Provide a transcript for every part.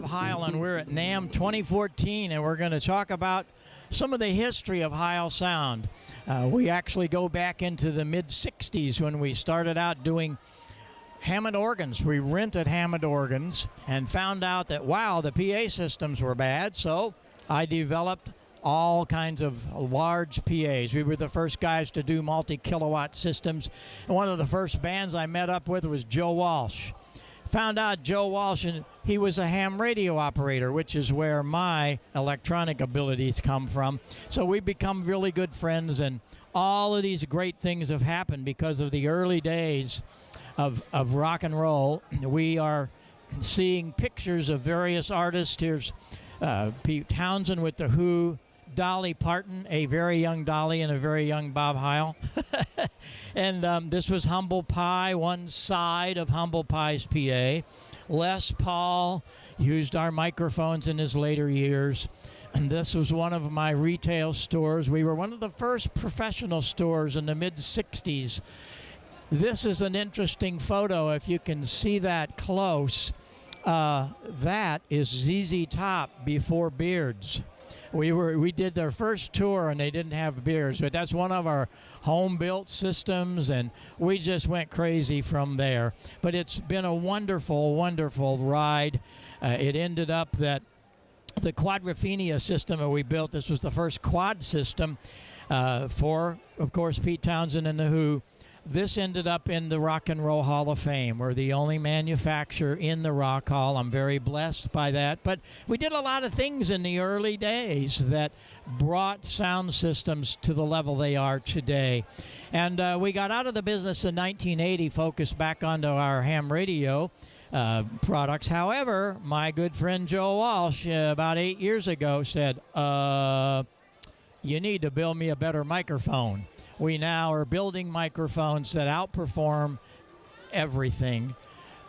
Bob Heil, and we're at NAMM 2014, and we're going to talk about some of the history of Heil Sound. We actually go back into the mid-'60s when we started out doing Hammond organs. We rented Hammond organs and found out that, wow, the PA systems were bad, so I developed all kinds of large PAs. We were the first guys to do multi-kilowatt systems, and one of the first bands I met up with was Joe Walsh. Found out Joe Walsh, and he was a ham radio operator, which is where my electronic abilities come from. So we become really good friends, and all of these great things have happened because of the early days of rock and roll. We are seeing pictures of various artists. Here's Pete Townsend with The Who, Dolly Parton, a very young Dolly and a very young Bob Heil. And this was Humble Pie, one side of Humble Pie's PA. Les Paul used our microphones in his later years. And this was one of my retail stores. We were one of the first professional stores in the mid-'60s. This is an interesting photo. If you can see that close, that is ZZ Top before beards. We did their first tour and they didn't have beards, but that's one of our home-built systems, and we just went crazy from there. But it's been a wonderful, wonderful ride. It ended up that the Quadrophenia system that we built, this was the first quad system for, of course, Pete Townsend and The Who. This ended up in the Rock and Roll Hall of Fame. We're the only manufacturer in the Rock Hall. I'm very blessed by that. But we did a lot of things in the early days that brought sound systems to the level they are today. And we got out of the business in 1980, focused back onto our ham radio products. However, my good friend Joe Walsh, about 8 years ago, said, you need to build me a better microphone. We now are building microphones that outperform everything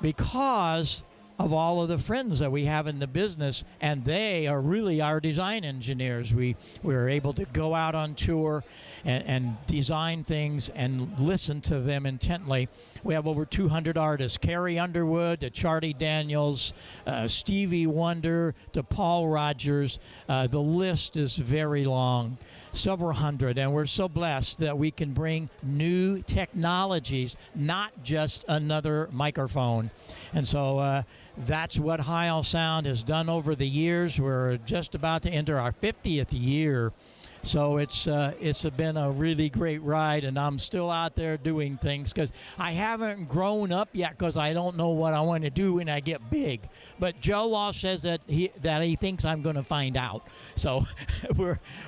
because of all of the friends that we have in the business, and they are really our design engineers. We were able to go out on tour and design things and listen to them intently. We have over 200 artists, Carrie Underwood to Charlie Daniels, Stevie Wonder to Paul Rogers. The list is very long, several hundred, and we're so blessed that we can bring new technologies, not just another microphone. And so that's what Heil Sound has done over the years. We're just about to enter our 50th year. So it's been a really great ride, and I'm still out there doing things because I haven't grown up yet because I don't know what I want to do when I get big. But Joe Walsh says that he thinks I'm going to find out. So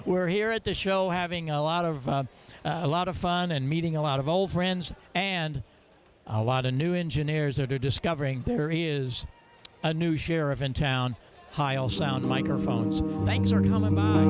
we're here at the show having a lot of fun and meeting a lot of old friends and a lot of new engineers that are discovering there is a new sheriff in town, Heil Sound Microphones. Thanks for coming by.